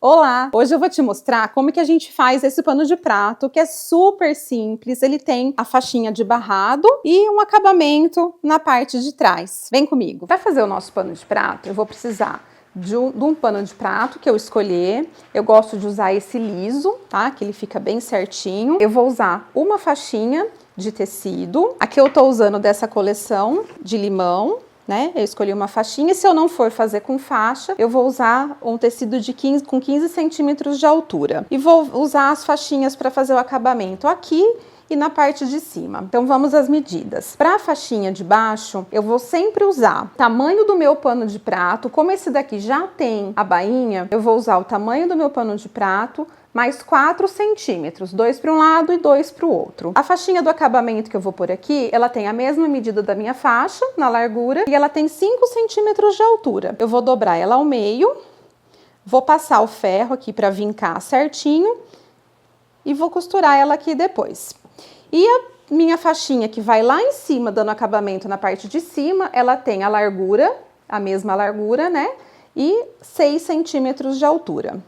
Olá! Hoje eu vou te mostrar como que a gente faz esse pano de prato, que é super simples. Ele tem a faixinha de barrado e um acabamento na parte de trás. Vem comigo! Para fazer o nosso pano de prato, eu vou precisar de um pano de prato que eu escolher. Eu gosto de usar esse liso, tá? Que ele fica bem certinho. Eu vou usar uma faixinha de tecido. Aqui eu tô usando dessa coleção de limão, né? Eu escolhi uma faixinha, e se eu não for fazer com faixa, eu vou usar um tecido de 15 centímetros de altura. E vou usar as faixinhas para fazer o acabamento aqui e na parte de cima. Então vamos às medidas. Para a faixinha de baixo, eu vou sempre usar o tamanho do meu pano de prato. Como esse daqui já tem a bainha, eu vou usar o tamanho do meu pano de prato, mais 4 centímetros, 2 para um lado e 2 para o outro. A faixinha do acabamento que eu vou pôr aqui, ela tem a mesma medida da minha faixa, na largura, e ela tem 5 centímetros de altura. Eu vou dobrar ela ao meio, vou passar o ferro aqui para vincar certinho e vou costurar ela aqui depois. E a minha faixinha que vai lá em cima, dando acabamento na parte de cima, ela tem a largura, a mesma largura, né? E 6 centímetros de altura.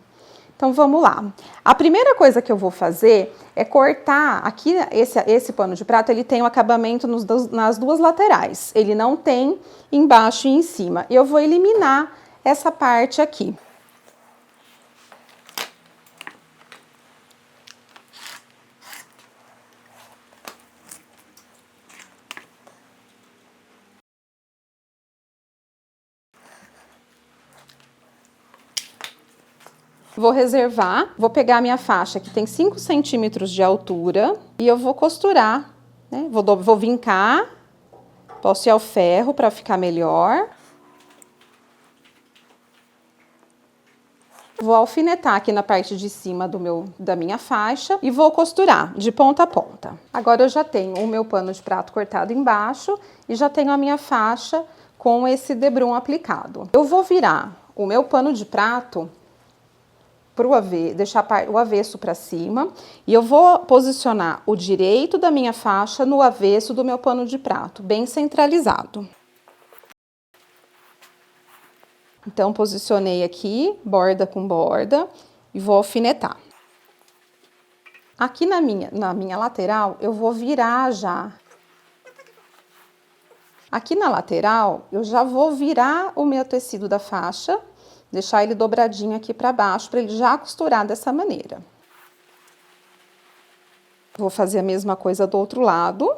Então vamos lá. A primeira coisa que eu vou fazer é cortar aqui, esse pano de prato, ele tem o acabamento nas duas laterais. Ele não tem embaixo e em cima. Eu vou eliminar essa parte aqui. Vou reservar, vou pegar a minha faixa que tem 5 centímetros de altura e eu vou costurar, né? Vou vincar, posso ir ao ferro para ficar melhor. Vou alfinetar aqui na parte de cima da minha faixa e vou costurar de ponta a ponta. Agora eu já tenho o meu pano de prato cortado embaixo e já tenho a minha faixa com esse debrum aplicado. Eu vou virar o meu pano de prato pro avesso, deixar o avesso para cima, e eu vou posicionar o direito da minha faixa no avesso do meu pano de prato, bem centralizado. Então, posicionei aqui, borda com borda, e vou alfinetar. Aqui na minha lateral, eu vou virar já. Aqui na lateral, eu já vou virar o meu tecido da faixa, deixar ele dobradinho aqui para baixo, para ele já costurar dessa maneira. Vou fazer a mesma coisa do outro lado.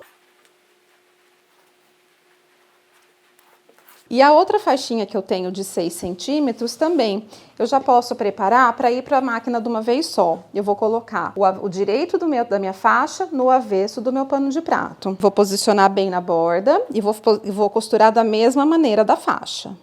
E a outra faixinha que eu tenho de 6 centímetros também, eu já posso preparar para ir para a máquina de uma vez só. Eu vou colocar o direito da minha faixa no avesso do meu pano de prato. Vou posicionar bem na borda e vou costurar da mesma maneira da faixa.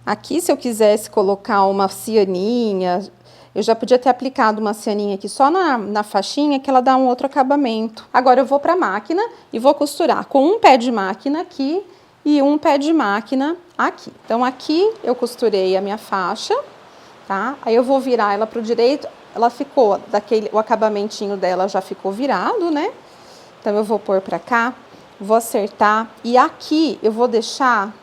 Aqui, se eu quisesse colocar uma cianinha, eu já podia ter aplicado uma cianinha aqui só na faixinha, que ela dá um outro acabamento. Agora eu vou para a máquina e vou costurar com um pé de máquina aqui e um pé de máquina aqui. Então aqui eu costurei a minha faixa, tá? Aí eu vou virar ela para o direito, ela ficou, o acabamentinho dela já ficou virado, né? Então eu vou pôr para cá, vou acertar e aqui eu vou deixar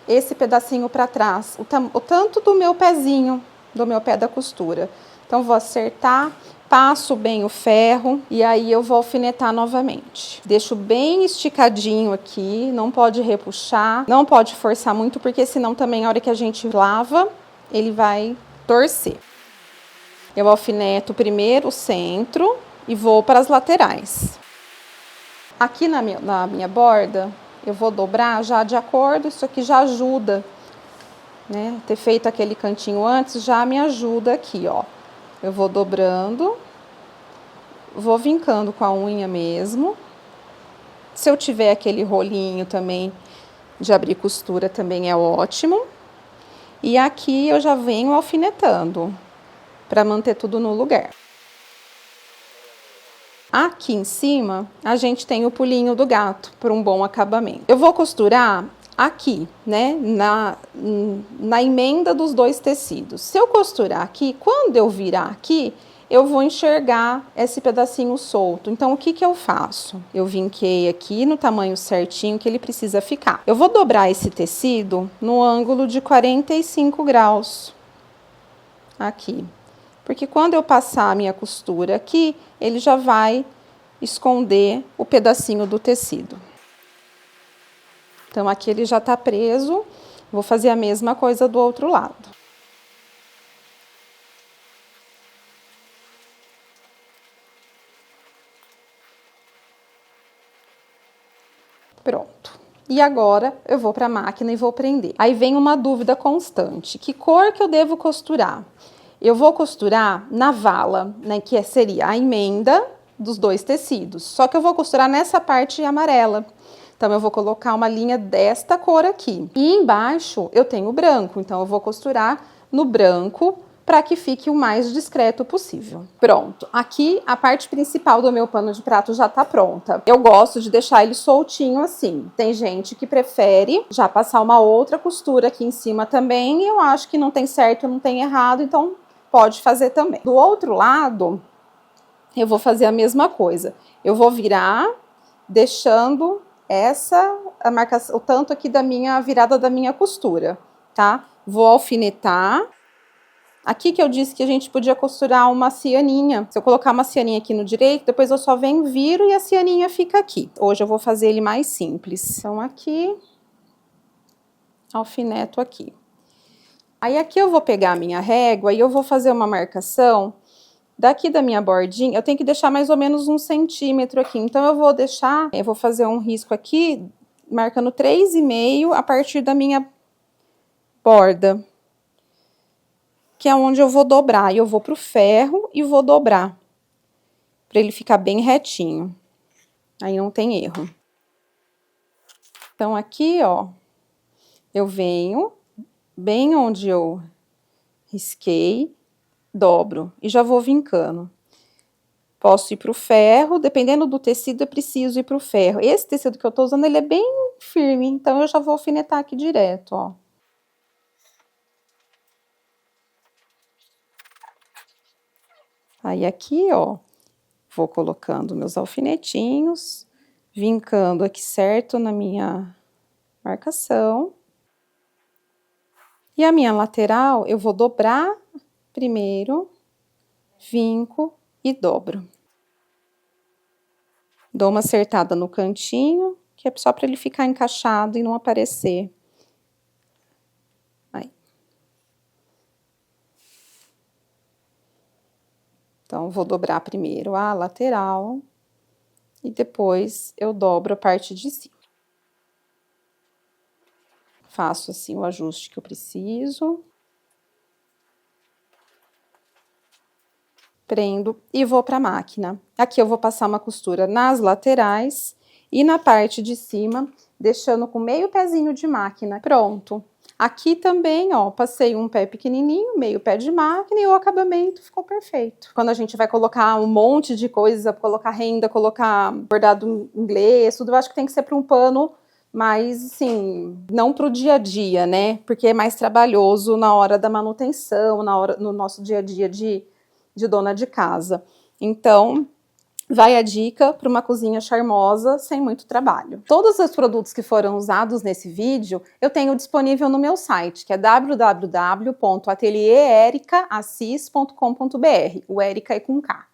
esse pedacinho para trás, o tanto do meu pezinho, do meu pé da costura. Então, vou acertar, passo bem o ferro e aí eu vou alfinetar novamente. Deixo bem esticadinho aqui, não pode repuxar, não pode forçar muito, porque senão também a hora que a gente lava, ele vai torcer. Eu alfineto primeiro o centro e vou para as laterais. Aqui na minha borda, eu vou dobrar já de acordo, isso aqui já ajuda, né? Ter feito aquele cantinho antes já me ajuda aqui, ó. Eu vou dobrando, vou vincando com a unha mesmo. Se eu tiver aquele rolinho também de abrir costura, também é ótimo. E aqui eu já venho alfinetando, para manter tudo no lugar. Aqui em cima, a gente tem o pulinho do gato, para um bom acabamento. Eu vou costurar aqui, né, na emenda dos dois tecidos. Se eu costurar aqui, quando eu virar aqui, eu vou enxergar esse pedacinho solto. Então, o que que eu faço? Eu vinquei aqui no tamanho certinho que ele precisa ficar. Eu vou dobrar esse tecido no ângulo de 45 graus. Aqui. Porque quando eu passar a minha costura aqui, ele já vai esconder o pedacinho do tecido. Então, aqui ele já tá preso. Vou fazer a mesma coisa do outro lado. Pronto. E agora eu vou para a máquina e vou prender. Aí vem uma dúvida constante: que cor que eu devo costurar? Eu vou costurar na vala, né, que seria a emenda dos dois tecidos. Só que eu vou costurar nessa parte amarela. Então, eu vou colocar uma linha desta cor aqui. E embaixo eu tenho o branco, então eu vou costurar no branco para que fique o mais discreto possível. Pronto, aqui a parte principal do meu pano de prato já tá pronta. Eu gosto de deixar ele soltinho assim. Tem gente que prefere já passar uma outra costura aqui em cima também, e eu acho que não tem certo, não tem errado, então pode fazer também. Do outro lado, eu vou fazer a mesma coisa. Eu vou virar, deixando a marcação, o tanto aqui da minha virada da minha costura, tá? Vou alfinetar. Aqui que eu disse que a gente podia costurar uma cianinha. Se eu colocar uma cianinha aqui no direito, depois eu só venho, viro e a cianinha fica aqui. Hoje eu vou fazer ele mais simples. Então, aqui, alfineto aqui. Aí, aqui eu vou pegar a minha régua e eu vou fazer uma marcação daqui da minha bordinha. Eu tenho que deixar mais ou menos 1 centímetro aqui. Então, eu vou fazer um risco aqui, marcando 3,5 a partir da minha borda, que é onde eu vou dobrar. E eu vou pro ferro e vou dobrar, para ele ficar bem retinho. Aí não tem erro. Então, aqui, ó, eu venho bem onde eu risquei, dobro e já vou vincando. Posso ir pro ferro, dependendo do tecido, eu preciso ir pro ferro. Esse tecido que eu tô usando, ele é bem firme, então eu já vou alfinetar aqui direto, ó. Aí, aqui, ó, vou colocando meus alfinetinhos, vincando aqui certo na minha marcação. E a minha lateral, eu vou dobrar primeiro, vinco e dobro. Dou uma acertada no cantinho, que é só para ele ficar encaixado e não aparecer. Aí. Então, vou dobrar primeiro a lateral e depois eu dobro a parte de cima. Faço assim o ajuste que eu preciso. Prendo e vou para a máquina. Aqui eu vou passar uma costura nas laterais e na parte de cima, deixando com meio pezinho de máquina. Pronto. Aqui também, ó, passei um pé pequenininho, meio pé de máquina e o acabamento ficou perfeito. Quando a gente vai colocar um monte de coisa, colocar renda, colocar bordado inglês, tudo, eu acho que tem que ser para um pano mais, assim, não para o dia a dia, né? Porque é mais trabalhoso na hora da manutenção, no nosso dia a dia de dona de casa. Então, vai a dica para uma cozinha charmosa, sem muito trabalho. Todos os produtos que foram usados nesse vídeo, eu tenho disponível no meu site, que é www.atelierericassis.com.br. O Érica é com K.